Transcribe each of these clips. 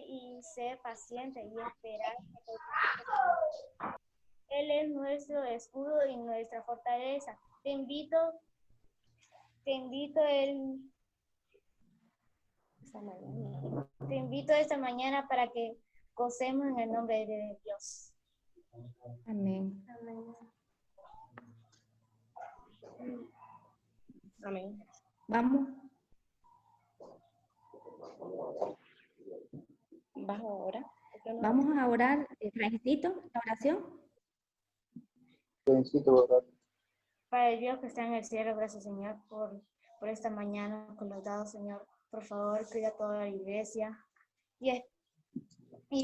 y ser paciente y esperar. Él es nuestro escudo y nuestra fortaleza. Te invito esta mañana para que gocemos en el nombre de Dios. Amén. Amén. Amén. Vamos. ¿Vas ahora? Vamos a orar, Francisco, la oración. Padre Dios que está en el cielo, gracias Señor por esta mañana que nos has dado, Señor. Por favor, cuida a toda la iglesia y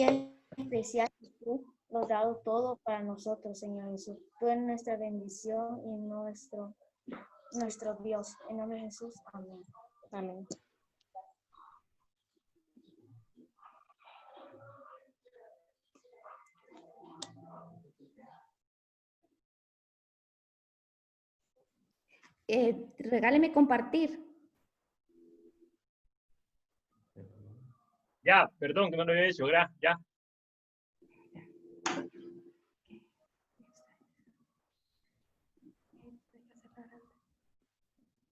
en especial tú lo has dado todo para nosotros, Señor Jesús. Tú eres nuestra bendición y nuestro Dios. En nombre de Jesús, amén. Amén. Regáleme compartir. Ya, perdón que no lo había hecho, ya.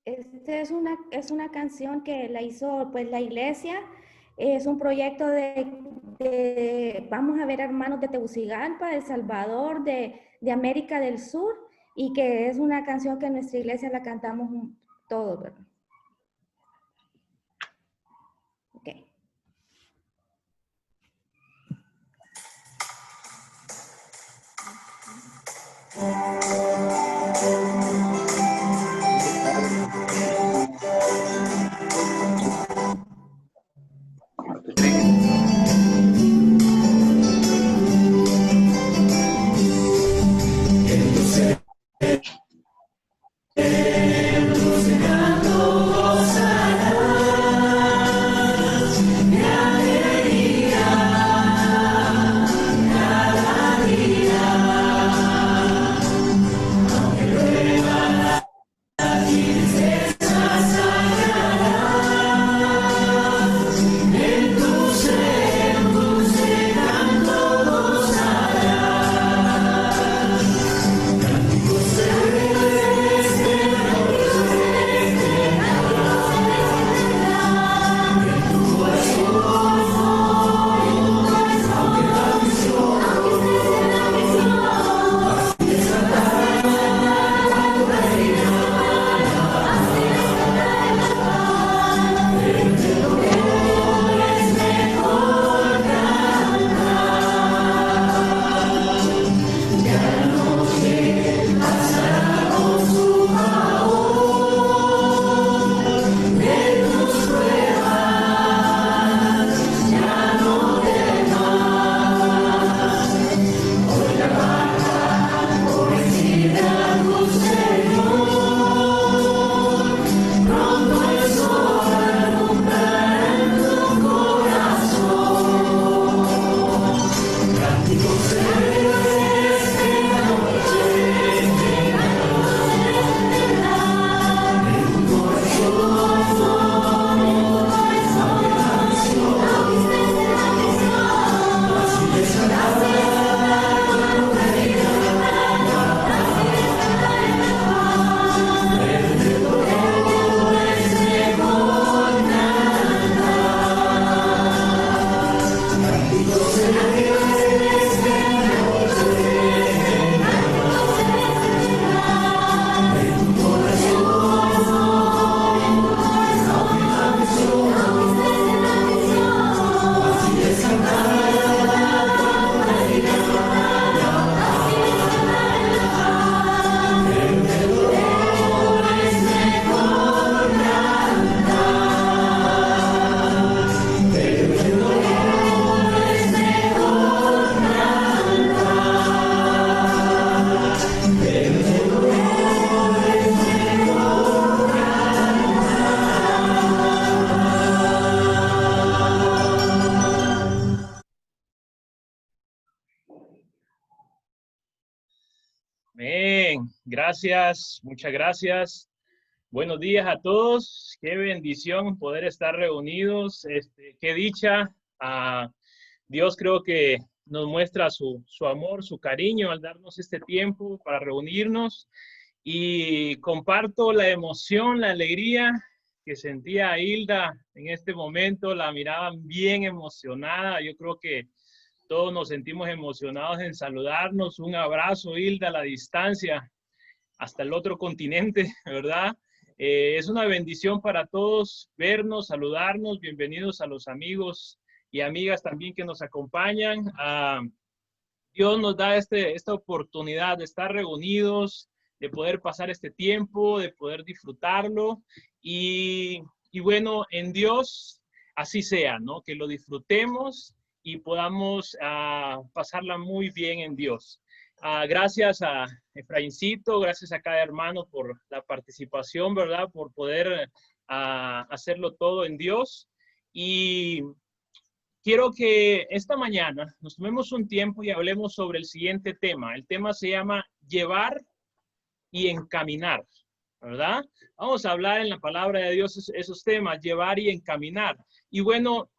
Esta es una canción que la hizo pues la iglesia. Es un proyecto de vamos a ver, hermanos de Tegucigalpa, de El Salvador, de América del Sur, y que es una canción que en nuestra iglesia la cantamos todos, ¿verdad? Ok. Amén. Gracias, muchas gracias. Buenos días a todos. Qué bendición poder estar reunidos. Qué dicha Dios creo que nos muestra su amor, su cariño al darnos este tiempo para reunirnos, y comparto la emoción, la alegría que sentía Hilda en este momento. La miraban bien emocionada. Yo creo que todos nos sentimos emocionados en saludarnos. Un abrazo, Hilda, a la distancia, hasta el otro continente, ¿verdad? Es una bendición para todos vernos, saludarnos. Bienvenidos a los amigos y amigas también que nos acompañan. Dios nos da esta oportunidad de estar reunidos, de poder pasar este tiempo, de poder disfrutarlo. Y bueno, en Dios así sea, ¿no? Que lo disfrutemos y podamos pasarla muy bien en Dios. Gracias a Efraincito, gracias a cada hermano por la participación, ¿verdad? Por poder hacerlo todo en Dios. Y quiero que esta mañana nos tomemos un tiempo y hablemos sobre el siguiente tema. El tema se llama llevar y encaminar, ¿verdad? Vamos a hablar en la palabra de Dios esos temas, llevar y encaminar. Y bueno,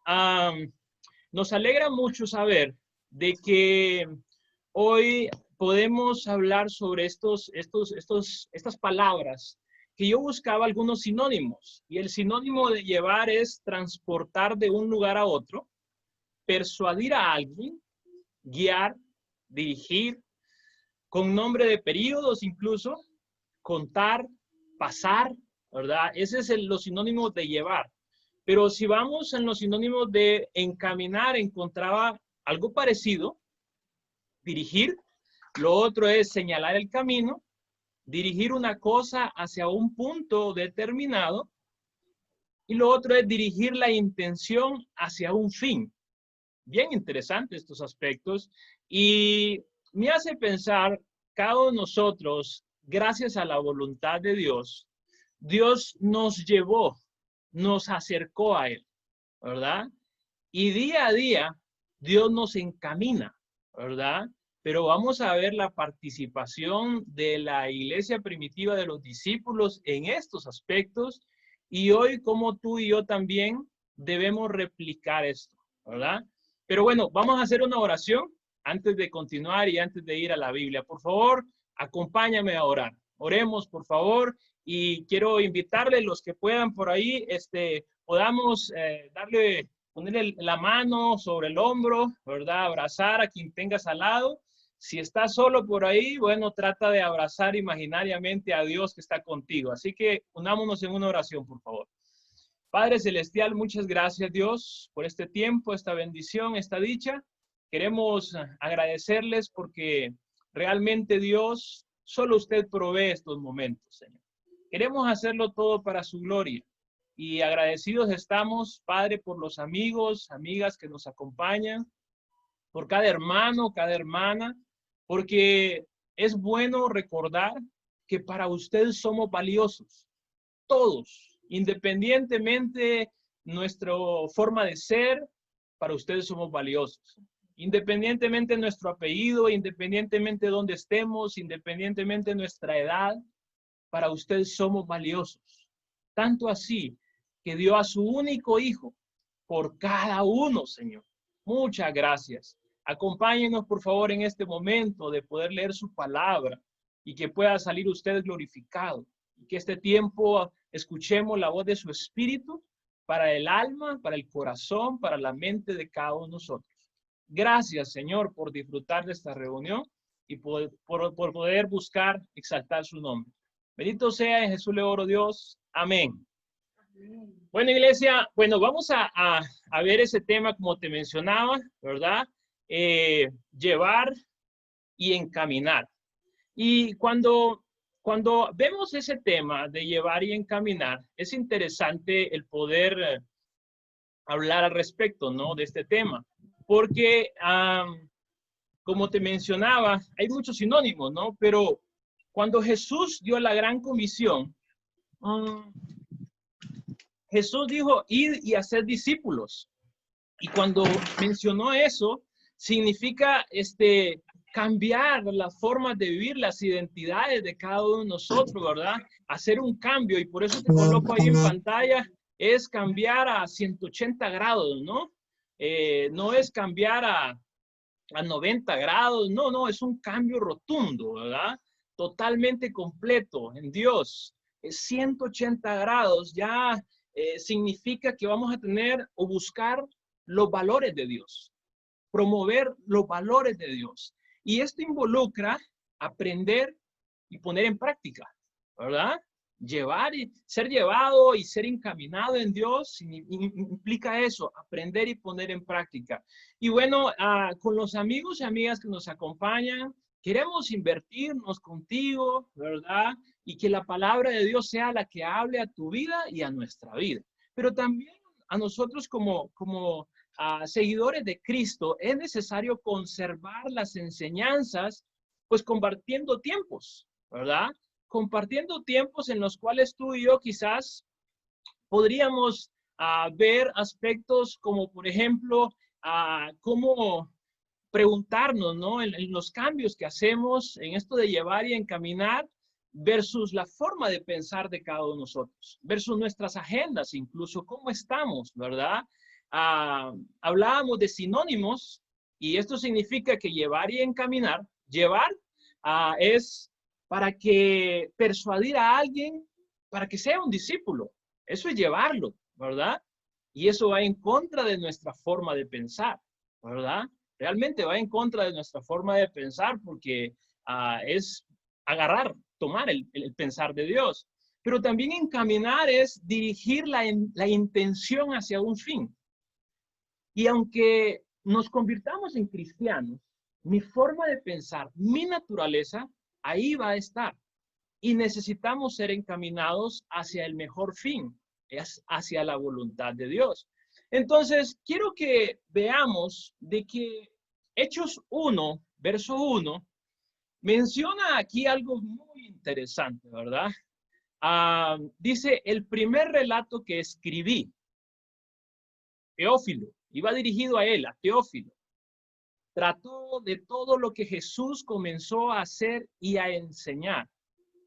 nos alegra mucho saber de que hoy podemos hablar sobre estas palabras, que yo buscaba algunos sinónimos. Y el sinónimo de llevar es transportar de un lugar a otro, persuadir a alguien, guiar, dirigir, con nombre de periodos incluso, contar, pasar, ¿verdad? Ese es los sinónimos de llevar. Pero si vamos en los sinónimos de encaminar, encontraba algo parecido. Dirigir, lo otro es señalar el camino, dirigir una cosa hacia un punto determinado, y lo otro es dirigir la intención hacia un fin. Bien interesante estos aspectos, y me hace pensar, cada uno de nosotros, gracias a la voluntad de Dios, Dios nos llevó, nos acercó a Él, ¿verdad? Y día a día, Dios nos encamina, ¿verdad? Pero vamos a ver la participación de la iglesia primitiva, de los discípulos en estos aspectos, y hoy como tú y yo también debemos replicar esto, ¿verdad? Pero bueno, vamos a hacer una oración antes de continuar y antes de ir a la Biblia. Por favor, acompáñame a orar. Oremos, por favor, y quiero invitarle los que puedan por ahí, podamos ponerle la mano sobre el hombro, ¿verdad? Abrazar a quien tengas al lado. Si estás solo por ahí, bueno, trata de abrazar imaginariamente a Dios que está contigo. Así que unámonos en una oración, por favor. Padre Celestial, muchas gracias, Dios, por este tiempo, esta bendición, esta dicha. Queremos agradecerles porque realmente, Dios, solo usted provee estos momentos, Señor. Queremos hacerlo todo para su gloria. Y agradecidos estamos, Padre, por los amigos, amigas que nos acompañan, por cada hermano, cada hermana, porque es bueno recordar que para usted somos valiosos, todos. Independientemente nuestra forma de ser, para ustedes somos valiosos. Independientemente de nuestro apellido, independientemente de dónde estemos, independientemente de nuestra edad, para ustedes somos valiosos. Tanto así que dio a su único hijo por cada uno, Señor. Muchas gracias. Acompáñenos, por favor, en este momento de poder leer su palabra y que pueda salir usted glorificado. Y que este tiempo escuchemos la voz de su Espíritu para el alma, para el corazón, para la mente de cada uno de nosotros. Gracias, Señor, por disfrutar de esta reunión y por poder buscar exaltar su nombre. Bendito sea, en Jesús le oro, Dios. Amén. Amén. Bueno, iglesia, bueno, vamos a ver ese tema como te mencionaba, ¿verdad? Llevar y encaminar. Y cuando vemos ese tema de llevar y encaminar, es interesante el poder hablar al respecto, ¿no? De este tema. Porque, como te mencionaba, hay muchos sinónimos, ¿no? Pero cuando Jesús dio la gran comisión, Jesús dijo, id y hacer discípulos. Y cuando mencionó eso, significa cambiar las formas de vivir, las identidades de cada uno de nosotros, ¿verdad? Hacer un cambio, y por eso te coloco ahí en pantalla, es cambiar a 180 grados, ¿no? no es cambiar a 90 grados, no, no, es un cambio rotundo, ¿verdad? Totalmente completo en Dios. Es 180 grados, ya significa que vamos a tener o buscar los valores de Dios, promover los valores de Dios. Y esto involucra aprender y poner en práctica, ¿verdad? Llevar y ser llevado y ser encaminado en Dios implica eso, aprender y poner en práctica. Y bueno, con los amigos y amigas que nos acompañan, queremos invertirnos contigo, ¿verdad? Y que la palabra de Dios sea la que hable a tu vida y a nuestra vida. Pero también a nosotros como seguidores de Cristo es necesario conservar las enseñanzas, pues compartiendo tiempos, ¿verdad? Compartiendo tiempos en los cuales tú y yo quizás podríamos ver aspectos como, por ejemplo, cómo preguntarnos, ¿no? En los cambios que hacemos en esto de llevar y encaminar versus la forma de pensar de cada uno de nosotros, versus nuestras agendas, incluso cómo estamos, ¿verdad? Hablábamos de sinónimos y esto significa que llevar y encaminar, llevar es para que persuadir a alguien para que sea un discípulo. Eso es llevarlo, ¿verdad? Y eso va en contra de nuestra forma de pensar, ¿verdad? Realmente va en contra de nuestra forma de pensar porque es agarrar, tomar el pensar de Dios. Pero también encaminar es dirigir la intención hacia un fin. Y aunque nos convirtamos en cristianos, mi forma de pensar, mi naturaleza, ahí va a estar. Y necesitamos ser encaminados hacia el mejor fin, hacia la voluntad de Dios. Entonces, quiero que veamos de que Hechos 1, verso 1, menciona aquí algo muy interesante, ¿verdad? Dice, el primer relato que escribí, Teófilo, iba dirigido a él, a Teófilo, trató de todo lo que Jesús comenzó a hacer y a enseñar.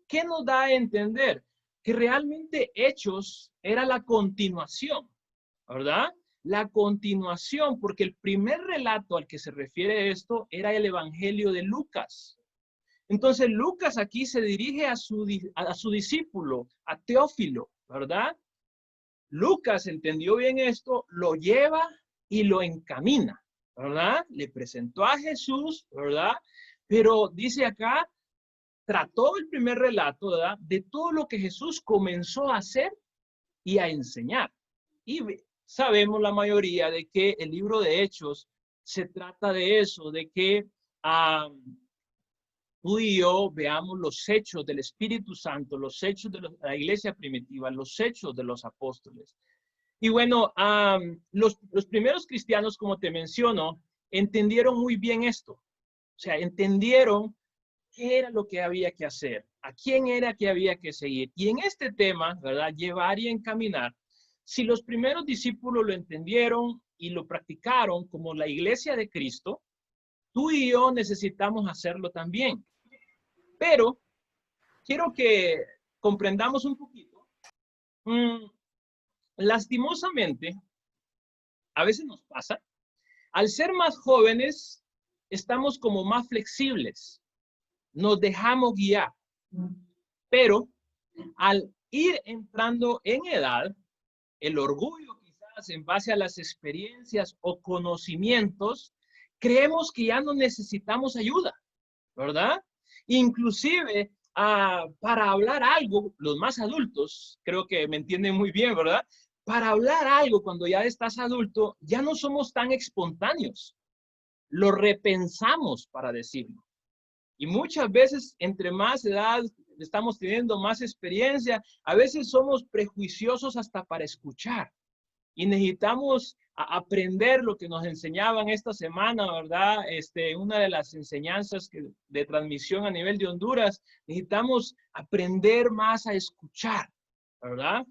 ¿Qué nos da a entender? Que realmente Hechos era la continuación, ¿verdad? La continuación, porque el primer relato al que se refiere esto era el Evangelio de Lucas. Entonces Lucas aquí se dirige a su discípulo, a Teófilo, ¿verdad? Lucas entendió bien esto, lo lleva y lo encamina, ¿verdad? Le presentó a Jesús, ¿verdad? Pero dice acá, trató el primer relato, ¿verdad? De todo lo que Jesús comenzó a hacer y a enseñar. Y sabemos la mayoría de que el libro de Hechos se trata de eso, de que tú y yo veamos los hechos del Espíritu Santo, los hechos de la iglesia primitiva, los hechos de los apóstoles. Y bueno, los primeros cristianos, como te menciono, entendieron muy bien esto. O sea, entendieron qué era lo que había que hacer, a quién era que había que seguir. Y en este tema, ¿verdad? Llevar y encaminar. Si los primeros discípulos lo entendieron y lo practicaron como la iglesia de Cristo, tú y yo necesitamos hacerlo también. Pero quiero que comprendamos un poquito. Lastimosamente, a veces nos pasa, al ser más jóvenes, estamos como más flexibles, nos dejamos guiar, pero al ir entrando en edad, el orgullo quizás en base a las experiencias o conocimientos, creemos que ya no necesitamos ayuda, ¿verdad? Inclusive para hablar algo, los más adultos, creo que me entienden muy bien, ¿verdad? Para hablar algo cuando ya estás adulto, ya no somos tan espontáneos. Lo repensamos para decirlo. Y muchas veces, entre más edad estamos teniendo, más experiencia, a veces somos prejuiciosos hasta para escuchar. Y necesitamos aprender lo que nos enseñaban esta semana, ¿verdad? Una de las enseñanzas de transmisión a nivel de Honduras, necesitamos aprender más a escuchar, ¿verdad?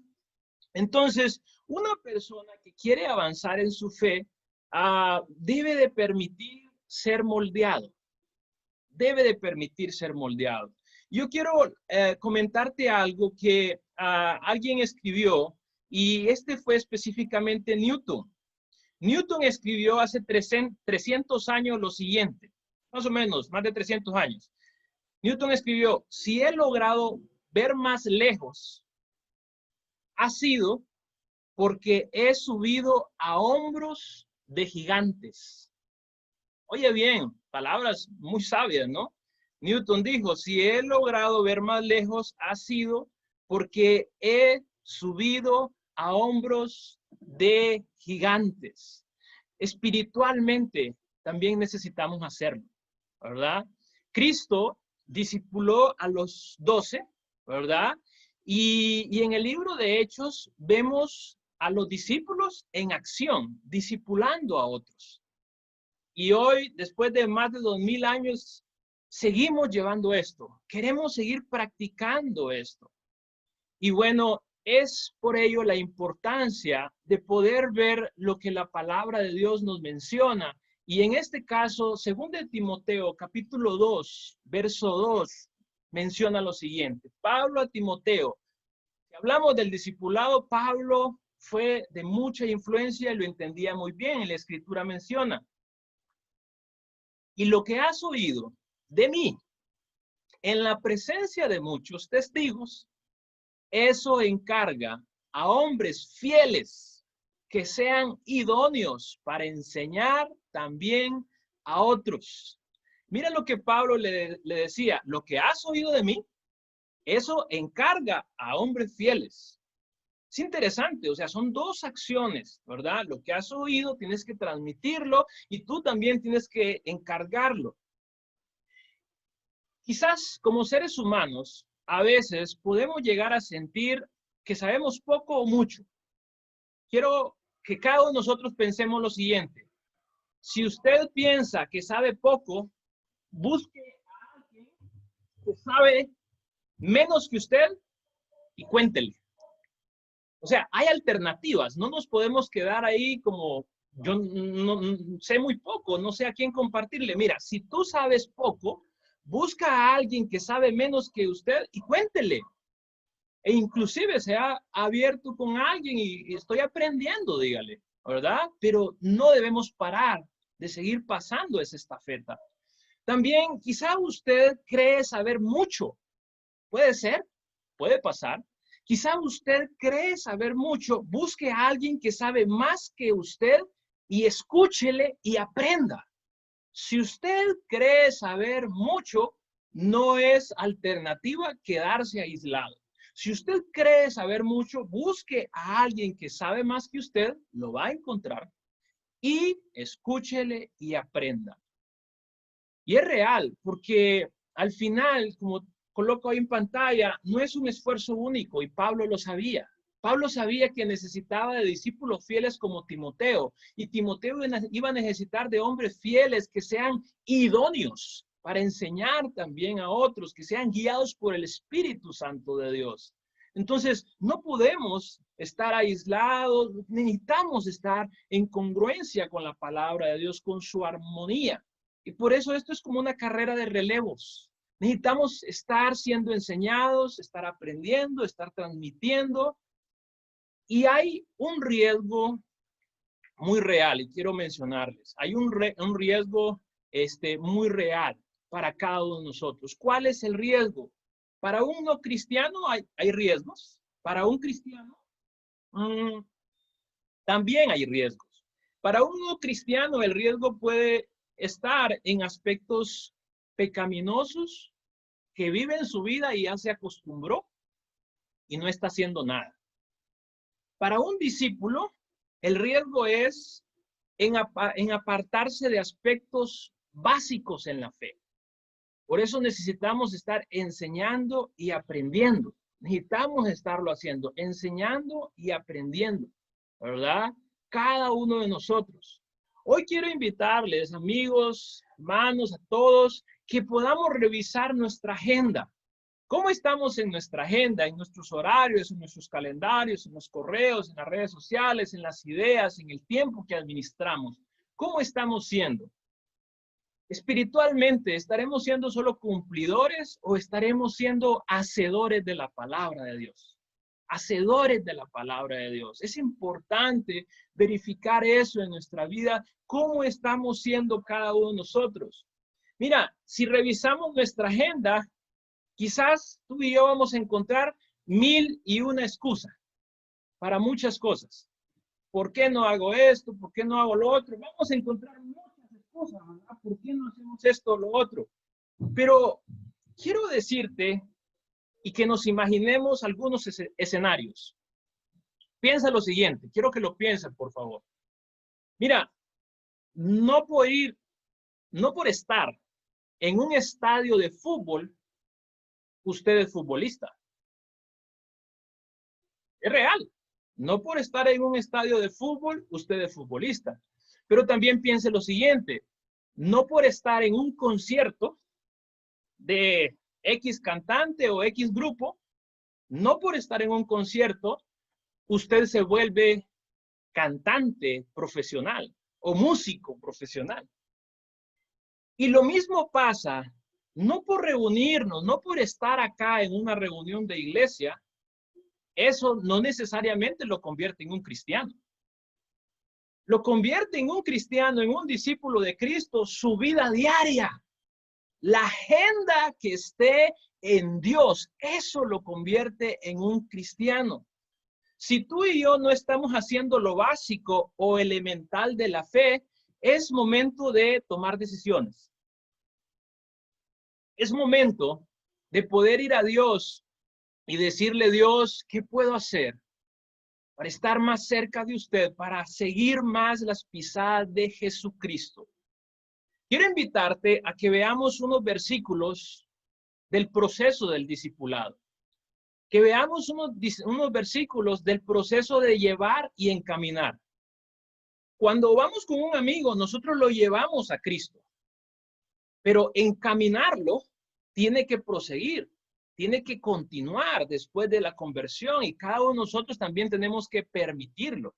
Entonces, una persona que quiere avanzar en su fe debe de permitir ser moldeado. Debe de permitir ser moldeado. Yo quiero comentarte algo que alguien escribió y fue específicamente Newton. Newton escribió hace 300 años lo siguiente, más o menos, más de 300 años. Newton escribió, si he logrado ver más lejos, ha sido porque he subido a hombros de gigantes. Oye bien, palabras muy sabias, ¿no? Newton dijo, si he logrado ver más lejos, ha sido porque he subido a hombros de gigantes. Espiritualmente también necesitamos hacerlo, ¿verdad? Cristo discipuló a los 12, ¿verdad? Y en el libro de Hechos vemos a los discípulos en acción, discipulando a otros. Y hoy, después de más de 2000 años, seguimos llevando esto. Queremos seguir practicando esto. Y bueno, es por ello la importancia de poder ver lo que la palabra de Dios nos menciona. Y en este caso, 2 Timoteo, capítulo 2, verso 2, menciona lo siguiente. Pablo a Timoteo. Si hablamos del discipulado, Pablo fue de mucha influencia y lo entendía muy bien. En la Escritura menciona. Y lo que has oído de mí en la presencia de muchos testigos, eso encarga a hombres fieles que sean idóneos para enseñar también a otros. Mira lo que Pablo le decía, lo que has oído de mí, eso encarga a hombres fieles. Es interesante, o sea, son dos acciones, ¿verdad? Lo que has oído tienes que transmitirlo y tú también tienes que encargarlo. Quizás como seres humanos, a veces podemos llegar a sentir que sabemos poco o mucho. Quiero que cada uno de nosotros pensemos lo siguiente. Si usted piensa que sabe poco, busque a alguien que sabe menos que usted y cuéntele. O sea, hay alternativas. No nos podemos quedar ahí como, yo no sé muy poco, no sé a quién compartirle. Mira, si tú sabes poco, busca a alguien que sabe menos que usted y cuéntele. E inclusive se ha abierto con alguien y estoy aprendiendo, dígale, ¿verdad? Pero no debemos parar de seguir pasando esa estafeta. También quizá usted cree saber mucho. Puede ser, puede pasar. Quizá usted cree saber mucho. Busque a alguien que sabe más que usted y escúchele y aprenda. Si usted cree saber mucho, no es alternativa quedarse aislado. Si usted cree saber mucho, busque a alguien que sabe más que usted, lo va a encontrar, y escúchele y aprenda. Y es real, porque al final, como coloco ahí en pantalla, no es un esfuerzo único, y Pablo lo sabía. Pablo sabía que necesitaba de discípulos fieles como Timoteo, y Timoteo iba a necesitar de hombres fieles que sean idóneos para enseñar también a otros, que sean guiados por el Espíritu Santo de Dios. Entonces, no podemos estar aislados, necesitamos estar en congruencia con la palabra de Dios, con su armonía. Y por eso esto es como una carrera de relevos. Necesitamos estar siendo enseñados, estar aprendiendo, estar transmitiendo. Y hay un riesgo muy real, y quiero mencionarles. Hay un riesgo muy real para cada uno de nosotros. ¿Cuál es el riesgo? Para un no cristiano hay riesgos. Para un cristiano también hay riesgos. Para un no cristiano el riesgo puede estar en aspectos pecaminosos, que vive en su vida y ya se acostumbró y no está haciendo nada. Para un discípulo, el riesgo es en apartarse de aspectos básicos en la fe. Por eso necesitamos estar enseñando y aprendiendo. Necesitamos estarlo haciendo, enseñando y aprendiendo, ¿verdad? Cada uno de nosotros. Hoy quiero invitarles, amigos, hermanos, a todos, que podamos revisar nuestra agenda. ¿Cómo estamos en nuestra agenda, en nuestros horarios, en nuestros calendarios, en los correos, en las redes sociales, en las ideas, en el tiempo que administramos? ¿Cómo estamos siendo? Espiritualmente, ¿estaremos siendo solo cumplidores o estaremos siendo hacedores de la palabra de Dios? hacedores de la palabra de Dios. Es importante verificar eso en nuestra vida, cómo estamos siendo cada uno de nosotros. Mira, si revisamos nuestra agenda, quizás tú y yo vamos a encontrar 1001 excusas para muchas cosas. ¿Por qué no hago esto? ¿Por qué no hago lo otro? Vamos a encontrar muchas excusas, ¿verdad? ¿Por qué no hacemos esto o lo otro? Pero quiero decirte y que nos imaginemos algunos escenarios. Piensa lo siguiente, quiero que lo piensen, por favor. Mira, no por estar en un estadio de fútbol, usted es futbolista. Es real. No por estar en un estadio de fútbol, usted es futbolista. Pero también piense lo siguiente, no por estar en un concierto de X cantante o X grupo, no por estar en un concierto, usted se vuelve cantante profesional o músico profesional. Y lo mismo pasa, no por reunirnos, no por estar acá en una reunión de iglesia, eso no necesariamente lo convierte en un cristiano. Lo convierte en un cristiano, en un discípulo de Cristo, su vida diaria. La agenda que esté en Dios, eso lo convierte en un cristiano. Si tú y yo no estamos haciendo lo básico o elemental de la fe, es momento de tomar decisiones. Es momento de poder ir a Dios y decirle, Dios, ¿qué puedo hacer para estar más cerca de usted, para seguir más las pisadas de Jesucristo? Quiero invitarte a que veamos unos versículos del proceso del discipulado. Que veamos unos versículos del proceso de llevar y encaminar. Cuando vamos con un amigo, nosotros lo llevamos a Cristo. Pero encaminarlo tiene que proseguir, tiene que continuar después de la conversión y cada uno de nosotros también tenemos que permitirlo.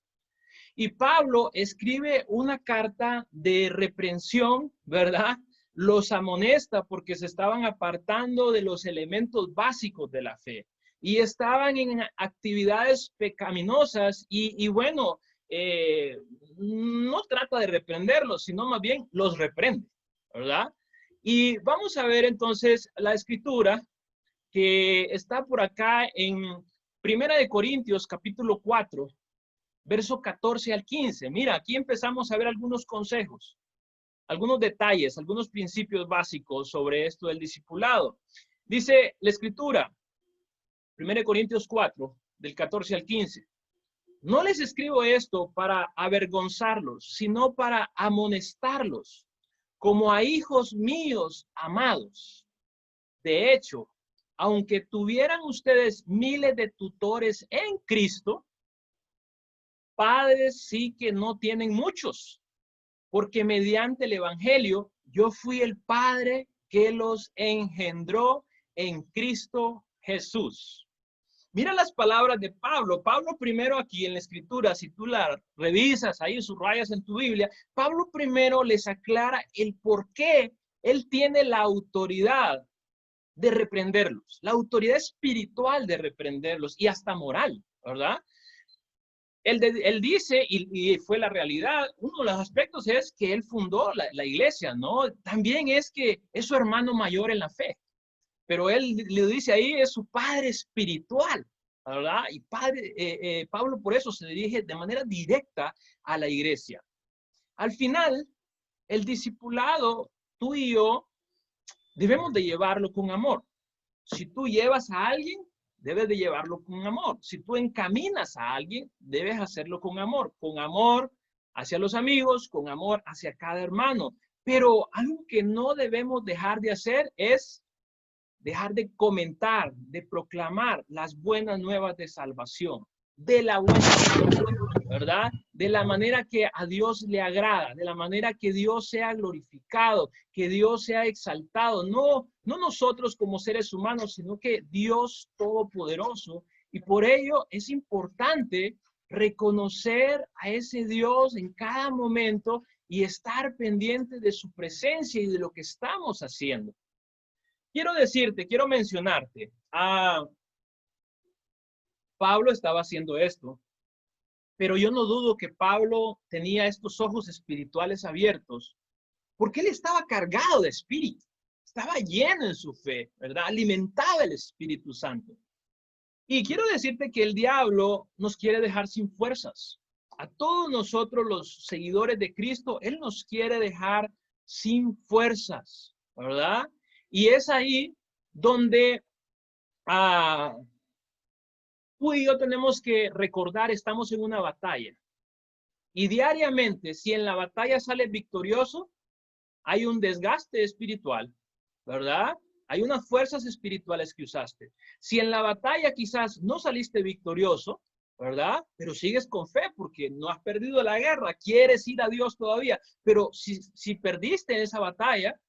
Y Pablo escribe una carta de reprensión, ¿verdad? Los amonesta porque se estaban apartando de los elementos básicos de la fe y estaban en actividades pecaminosas y bueno, no trata de reprenderlos, sino más bien los reprende, ¿verdad? Y vamos a ver entonces la escritura que está por acá en 1 Corintios capítulo 4, verso 14 al 15. Mira, aquí empezamos a ver algunos consejos, algunos detalles, algunos principios básicos sobre esto del discipulado. Dice la escritura, 1 Corintios 4, del 14 al 15. No les escribo esto para avergonzarlos, sino para amonestarlos, como a hijos míos amados. De hecho, aunque tuvieran ustedes miles de tutores en Cristo, padres sí que no tienen muchos, porque mediante el evangelio yo fui el padre que los engendró en Cristo Jesús. Mira las palabras de Pablo. Pablo primero aquí en la escritura, si tú la revisas ahí, subrayas en tu Biblia, Pablo primero les aclara el por qué él tiene la autoridad de reprenderlos, la autoridad espiritual de reprenderlos y hasta moral, ¿verdad? Él dice, y fue la realidad, uno de los aspectos es que él fundó la iglesia, ¿no? También es que es su hermano mayor en la fe. Pero él le dice ahí, es su padre espiritual, ¿verdad? Y Pablo por eso se dirige de manera directa a la iglesia. Al final, el discipulado, tú y yo, debemos de llevarlo con amor. Si tú llevas a alguien, debes de llevarlo con amor. Si tú encaminas a alguien, debes hacerlo con amor hacia los amigos, con amor hacia cada hermano. Pero algo que no debemos dejar de hacer es dejar de comentar, de proclamar las buenas nuevas de salvación, de la buena nueva, ¿verdad? De la manera que a Dios le agrada, de la manera que Dios sea glorificado, que Dios sea exaltado, no nosotros como seres humanos, sino que Dios Todopoderoso. Y por ello es importante reconocer a ese Dios en cada momento y estar pendiente de su presencia y de lo que estamos haciendo. Quiero mencionarte, Pablo estaba haciendo esto, pero yo no dudo que Pablo tenía estos ojos espirituales abiertos, porque él estaba cargado de espíritu, estaba lleno en su fe, ¿verdad? Alimentaba el Espíritu Santo. Y quiero decirte que el diablo nos quiere dejar sin fuerzas. A todos nosotros los seguidores de Cristo, él nos quiere dejar sin fuerzas, ¿verdad? Y es ahí donde tú y yo tenemos que recordar, estamos en una batalla. Y diariamente, si en la batalla sales victorioso, hay un desgaste espiritual, ¿verdad? Hay unas fuerzas espirituales que usaste. Si en la batalla quizás no saliste victorioso, ¿verdad? Pero sigues con fe porque no has perdido la guerra, quieres ir a Dios todavía. Pero si perdiste en esa batalla,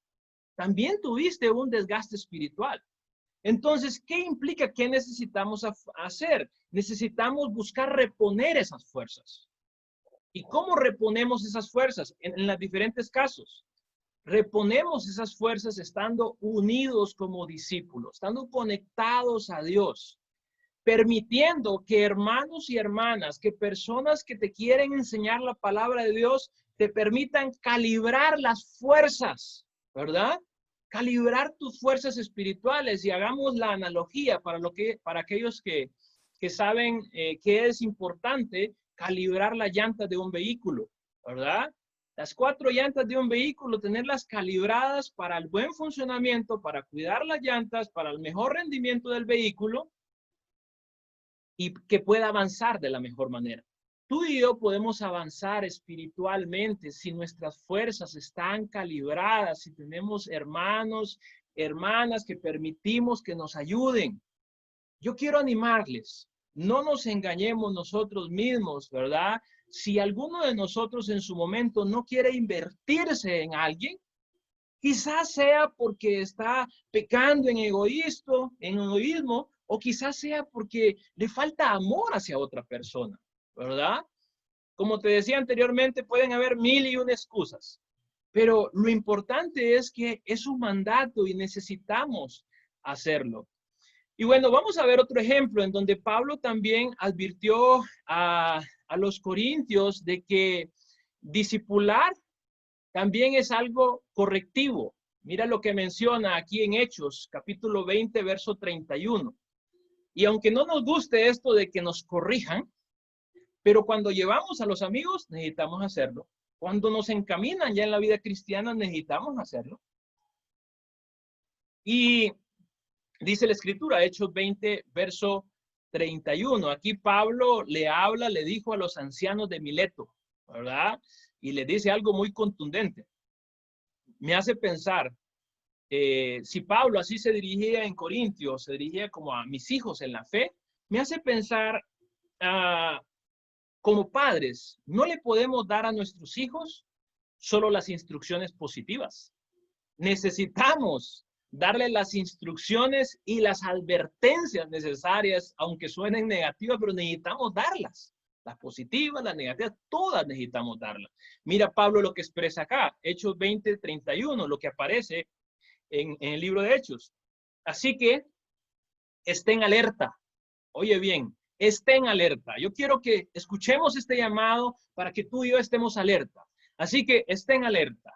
también tuviste un desgaste espiritual. Entonces, ¿qué implica? ¿Qué necesitamos hacer? Necesitamos buscar reponer esas fuerzas. ¿Y cómo reponemos esas fuerzas? En los diferentes casos. Reponemos esas fuerzas estando unidos como discípulos, estando conectados a Dios, permitiendo que hermanos y hermanas, que personas que te quieren enseñar la palabra de Dios, te permitan calibrar las fuerzas, ¿verdad? Calibrar tus fuerzas espirituales. Y hagamos la analogía para aquellos que saben que es importante calibrar la llanta de un vehículo, ¿verdad? Las 4 llantas de un vehículo, tenerlas calibradas para el buen funcionamiento, para cuidar las llantas, para el mejor rendimiento del vehículo y que pueda avanzar de la mejor manera. Tú y yo podemos avanzar espiritualmente si nuestras fuerzas están calibradas, si tenemos hermanos, hermanas que permitimos que nos ayuden. Yo quiero animarles, no nos engañemos nosotros mismos, ¿verdad? Si alguno de nosotros en su momento no quiere invertirse en alguien, quizás sea porque está pecando en egoísmo, o quizás sea porque le falta amor hacia otra persona, ¿verdad? Como te decía anteriormente, pueden haber 1001 excusas, pero lo importante es que es un mandato y necesitamos hacerlo. Y bueno, vamos a ver otro ejemplo en donde Pablo también advirtió a los corintios de que discipular también es algo correctivo. Mira lo que menciona aquí en Hechos, capítulo 20, verso 31. Y aunque no nos guste esto de que nos corrijan, pero cuando llevamos a los amigos, necesitamos hacerlo. Cuando nos encaminan ya en la vida cristiana, necesitamos hacerlo. Y dice la Escritura, Hechos 20, verso 31. Aquí Pablo le dijo a los ancianos de Mileto, ¿verdad? Y le dice algo muy contundente. Me hace pensar, si Pablo así se dirigía en Corintios, se dirigía como a mis hijos en la fe, me hace pensar, como padres, no le podemos dar a nuestros hijos solo las instrucciones positivas. Necesitamos darle las instrucciones y las advertencias necesarias, aunque suenen negativas, pero necesitamos darlas. Las positivas, las negativas, todas necesitamos darlas. Mira Pablo lo que expresa acá, Hechos 20, 31, lo que aparece en el libro de Hechos. Así que estén alerta. Oye bien, estén alerta. Yo quiero que escuchemos este llamado para que tú y yo estemos alerta. Así que estén alerta.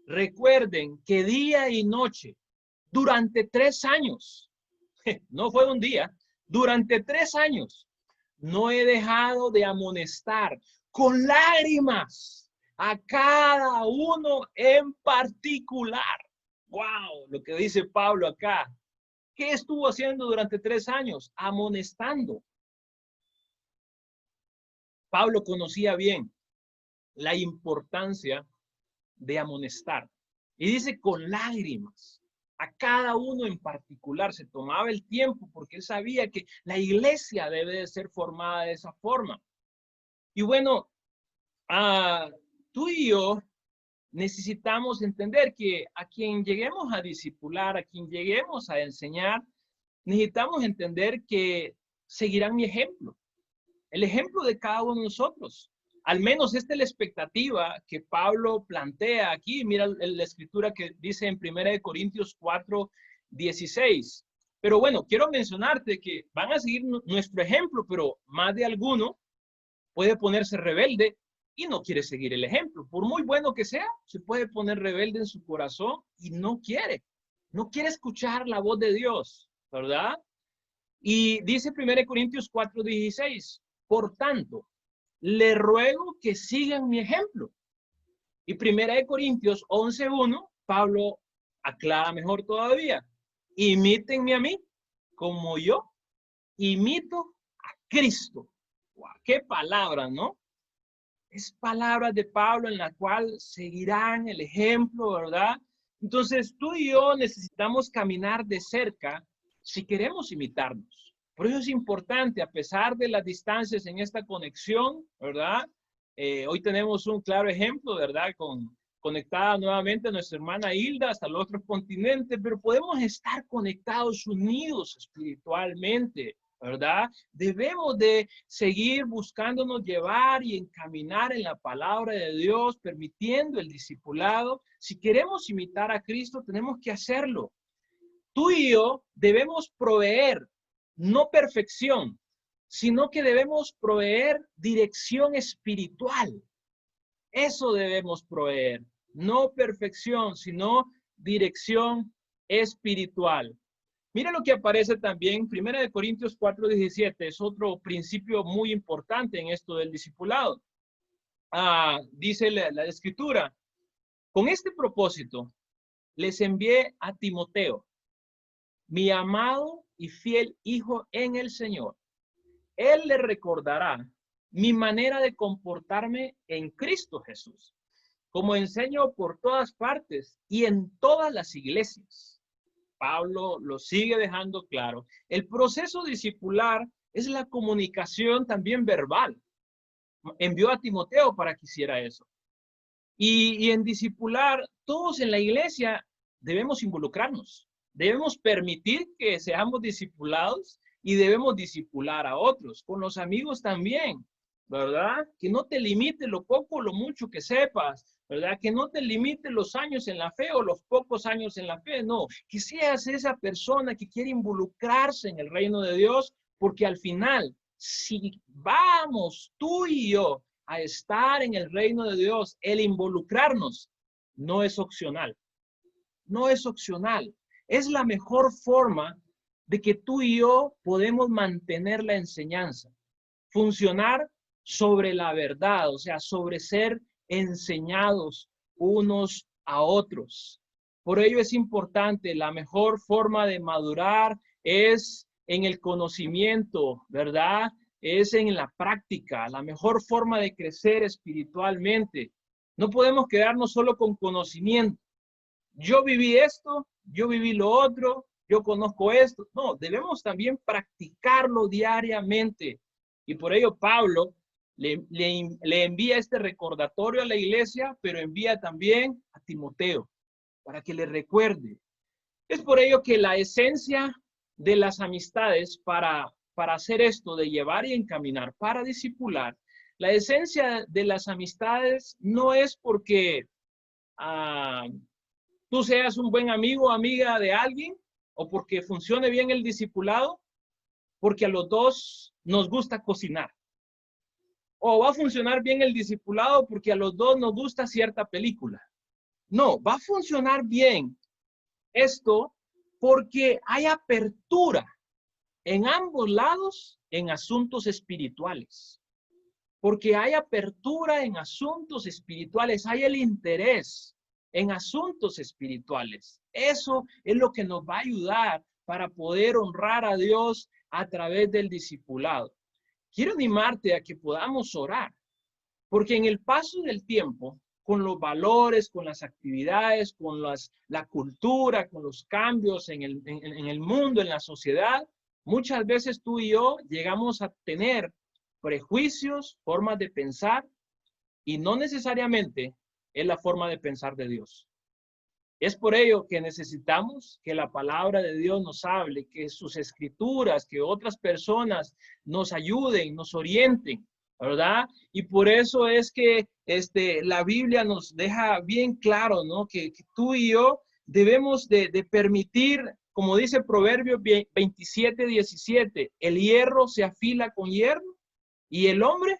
Recuerden que día y noche, durante 3 años, no fue un día, durante 3 años, no he dejado de amonestar con lágrimas a cada uno en particular. ¡Wow! Lo que dice Pablo acá. ¿Qué estuvo haciendo durante 3 años? Amonestando. Pablo conocía bien la importancia de amonestar. Y dice con lágrimas. A cada uno en particular se tomaba el tiempo porque él sabía que la iglesia debe de ser formada de esa forma. Y bueno, tú y yo necesitamos entender que a quien lleguemos a discipular, a quien lleguemos a enseñar, necesitamos entender que seguirán mi ejemplo, el ejemplo de cada uno de nosotros. Al menos esta es la expectativa que Pablo plantea aquí. Mira la escritura que dice en 1 Corintios 4, 16. Pero bueno, quiero mencionarte que van a seguir nuestro ejemplo, pero más de alguno puede ponerse rebelde y no quiere seguir el ejemplo. Por muy bueno que sea, se puede poner rebelde en su corazón y no quiere escuchar la voz de Dios, ¿verdad? Y dice 1 Corintios 4:16, por tanto, le ruego que sigan mi ejemplo. Y 1 Corintios 11:1, Pablo aclara mejor todavía, imítenme a mí como yo imito a Cristo. ¡Wow! ¡Qué palabra!, ¿no? Es palabras de Pablo en la cual seguirán el ejemplo, ¿verdad? Entonces tú y yo necesitamos caminar de cerca si queremos imitarnos. Por eso es importante, a pesar de las distancias en esta conexión, ¿verdad? Hoy tenemos un claro ejemplo, ¿verdad? Conectada nuevamente a nuestra hermana Hilda hasta el otro continente, pero podemos estar conectados, unidos espiritualmente, ¿verdad? Debemos de seguir buscándonos llevar y encaminar en la palabra de Dios, permitiendo el discipulado. Si queremos imitar a Cristo, tenemos que hacerlo. Tú y yo debemos proveer, no perfección, sino que debemos proveer dirección espiritual. Eso debemos proveer, no perfección, sino dirección espiritual. Mira lo que aparece también, 1 Corintios 4:17, es otro principio muy importante en esto del discipulado. Dice la Escritura, con este propósito les envié a Timoteo, mi amado y fiel hijo en el Señor. Él le recordará mi manera de comportarme en Cristo Jesús, como enseño por todas partes y en todas las iglesias. Pablo lo sigue dejando claro. El proceso discipular es la comunicación también verbal. Envió a Timoteo para que hiciera eso. Y en discipular, todos en la iglesia debemos involucrarnos. Debemos permitir que seamos discipulados y debemos discipular a otros. Con los amigos también, ¿verdad? Que no te limite lo poco o lo mucho que sepas, ¿verdad? Que no te limite los años en la fe o los pocos años en la fe, no. Que seas esa persona que quiere involucrarse en el reino de Dios, porque al final, si vamos tú y yo a estar en el reino de Dios, el involucrarnos no es opcional. No es opcional. Es la mejor forma de que tú y yo podemos mantener la enseñanza. Funcionar sobre la verdad, o sea, sobre ser enseñados unos a otros. Por ello es importante, la mejor forma de madurar es en el conocimiento, ¿verdad? Es en la práctica, la mejor forma de crecer espiritualmente. No podemos quedarnos solo con conocimiento. Yo viví esto, yo viví lo otro, yo conozco esto. No, debemos también practicarlo diariamente. Y por ello Pablo le envía este recordatorio a la iglesia, pero envía también a Timoteo para que le recuerde. Es por ello que la esencia de las amistades para hacer esto, de llevar y encaminar, para discipular, la esencia de las amistades no es porque tú seas un buen amigo o amiga de alguien o porque funcione bien el discipulado, porque a los dos nos gusta cocinar. O va a funcionar bien el discipulado porque a los dos nos gusta cierta película. No, va a funcionar bien esto porque hay apertura en ambos lados en asuntos espirituales. Porque hay apertura en asuntos espirituales, hay el interés en asuntos espirituales. Eso es lo que nos va a ayudar para poder honrar a Dios a través del discipulado. Quiero animarte a que podamos orar, porque en el paso del tiempo, con los valores, con las actividades, con la cultura, con los cambios en el mundo, en la sociedad, muchas veces tú y yo llegamos a tener prejuicios, formas de pensar, y no necesariamente es la forma de pensar de Dios. Es por ello que necesitamos que la palabra de Dios nos hable, que sus escrituras, que otras personas nos ayuden, nos orienten, ¿verdad? Y por eso es que la Biblia nos deja bien claro, ¿no? Que tú y yo debemos de permitir como dice Proverbios 27:17, el hierro se afila con hierro y el hombre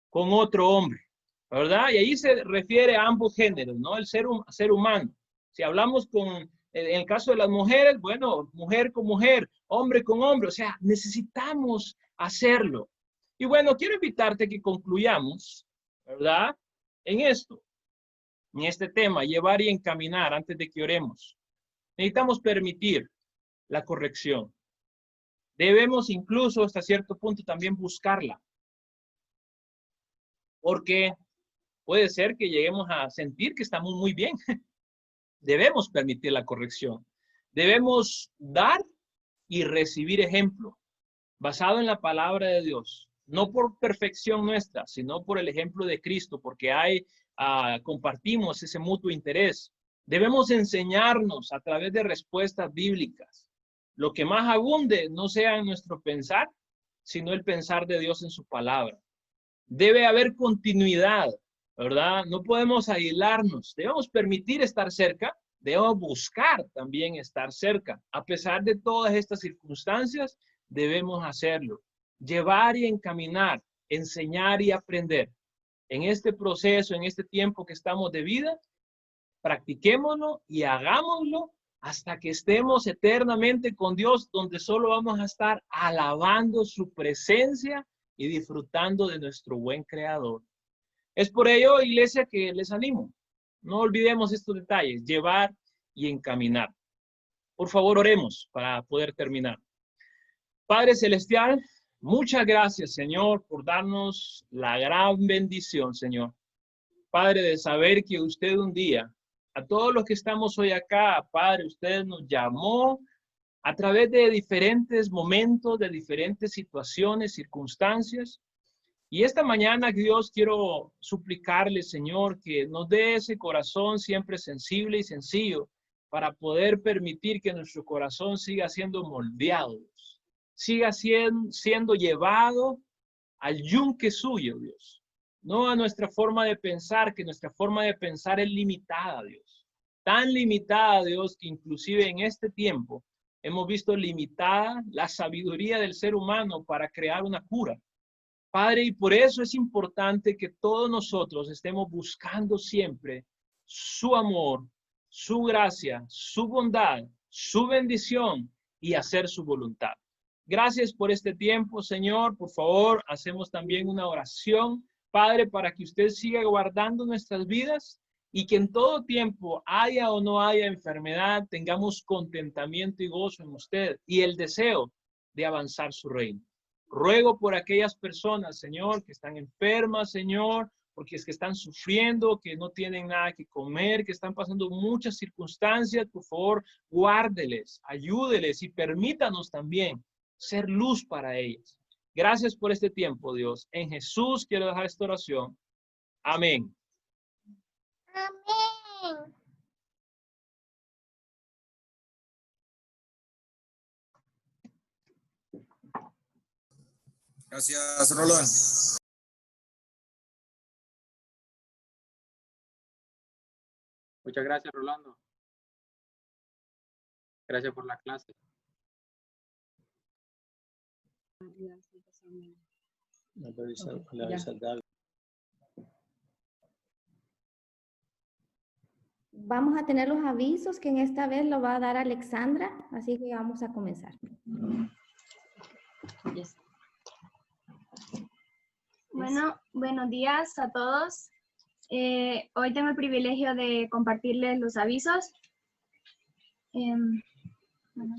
con otro hombre, ¿verdad? Y ahí se refiere a ambos géneros, ¿no? El ser humano. Si hablamos en el caso de las mujeres, bueno, mujer con mujer, hombre con hombre, o sea, necesitamos hacerlo. Y bueno, quiero invitarte a que concluyamos, ¿verdad? En esto, en este tema, llevar y encaminar antes de que oremos. Necesitamos permitir la corrección. Debemos incluso hasta cierto punto también buscarla. Porque puede ser que lleguemos a sentir que estamos muy bien. Debemos permitir la corrección. Debemos dar y recibir ejemplo basado en la palabra de Dios. No por perfección nuestra, sino por el ejemplo de Cristo, porque compartimos ese mutuo interés. Debemos enseñarnos a través de respuestas bíblicas. Lo que más abunde no sea en nuestro pensar, sino el pensar de Dios en su palabra. Debe haber continuidad, ¿verdad? No podemos aislarnos. Debemos permitir estar cerca, debemos buscar también estar cerca. A pesar de todas estas circunstancias, debemos hacerlo. Llevar y encaminar, enseñar y aprender. En este proceso, en este tiempo que estamos de vida, practiquémoslo y hagámoslo hasta que estemos eternamente con Dios, donde solo vamos a estar alabando su presencia y disfrutando de nuestro buen Creador. Es por ello, iglesia, que les animo. No olvidemos estos detalles, llevar y encaminar. Por favor, oremos para poder terminar. Padre Celestial, muchas gracias, Señor, por darnos la gran bendición, Señor. Padre, de saber que usted un día, a todos los que estamos hoy acá, Padre, usted nos llamó a través de diferentes momentos, de diferentes situaciones, circunstancias. Y esta mañana, Dios, quiero suplicarle, Señor, que nos dé ese corazón siempre sensible y sencillo para poder permitir que nuestro corazón siga siendo moldeado, siga siendo llevado al yunque suyo, Dios. No a nuestra forma de pensar, que nuestra forma de pensar es limitada, Dios. Tan limitada, Dios, que inclusive en este tiempo hemos visto limitada la sabiduría del ser humano para crear una cura. Padre, y por eso es importante que todos nosotros estemos buscando siempre su amor, su gracia, su bondad, su bendición y hacer su voluntad. Gracias por este tiempo, Señor. Por favor, hacemos también una oración, Padre, para que usted siga guardando nuestras vidas y que en todo tiempo, haya o no haya enfermedad, tengamos contentamiento y gozo en usted y el deseo de avanzar su reino. Ruego por aquellas personas, Señor, que están enfermas, Señor, porque es que están sufriendo, que no tienen nada que comer, que están pasando muchas circunstancias. Por favor, guárdeles, ayúdeles y permítanos también ser luz para ellas. Gracias por este tiempo, Dios. En Jesús quiero dejar esta oración. Amén. Amén. Gracias, Rolón. Muchas gracias, Rolando. Gracias por la clase. Vamos a tener los avisos que en esta vez lo va a dar Alexandra, así que vamos a comenzar. Bueno, buenos días a todos. Hoy tengo el privilegio de compartirles los avisos. Bueno.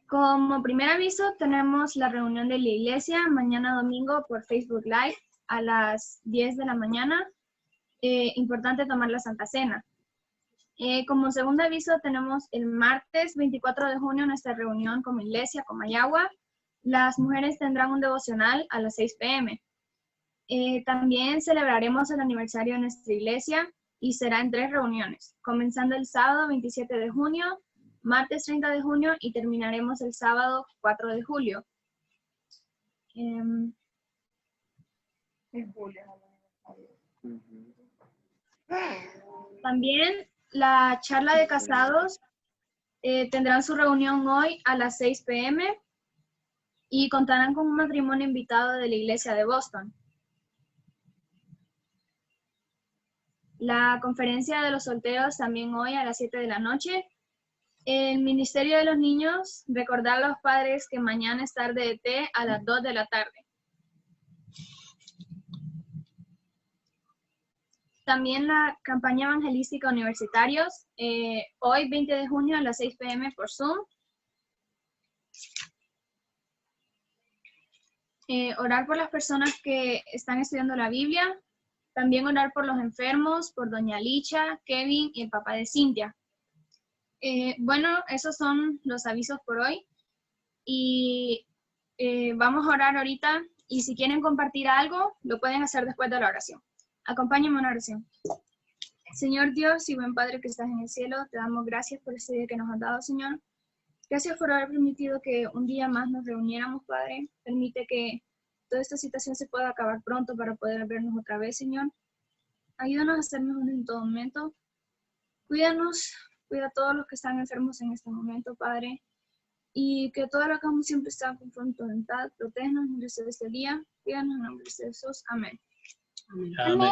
Como primer aviso, tenemos la reunión de la iglesia mañana domingo por Facebook Live a las 10 de la mañana. Importante tomar la Santa Cena. Como segundo aviso, tenemos el martes 24 de junio nuestra reunión como iglesia, con Mayagua. Las mujeres tendrán un devocional a las 6 p.m. También celebraremos el aniversario de nuestra iglesia y será en 3 reuniones, comenzando el sábado 27 de junio, martes 30 de junio y terminaremos el sábado 4 de julio. También la charla de casados tendrán su reunión hoy a las 6 p.m. y contarán con un matrimonio invitado de la iglesia de Boston. La conferencia de los solteros también hoy a las 7 de la noche. El Ministerio de los Niños, recordar a los padres que mañana es tarde de té a las 2 de la tarde. También la campaña evangelística universitarios, hoy 20 de junio a las 6 p.m. por Zoom. Orar por las personas que están estudiando la Biblia. También orar por los enfermos, por doña Licha, Kevin y el papá de Cintia. Bueno, esos son los avisos por hoy. Y vamos a orar ahorita. Y si quieren compartir algo, lo pueden hacer después de la oración. Acompáñenme a una oración. Señor Dios y buen Padre que estás en el cielo, te damos gracias por este día que nos has dado, Señor. Gracias por haber permitido que un día más nos reuniéramos, Padre. Permite que toda esta situación se pueda acabar pronto para poder vernos otra vez, Señor. Ayúdanos a ser mejores en todo momento. Cuídanos, cuida a todos los que están enfermos en este momento, Padre. Y que todo lo que hagamos siempre está con tu voluntad. Protégenos en el resto de este día. Cuídanos en el nombre de Jesús. Amén. Amén.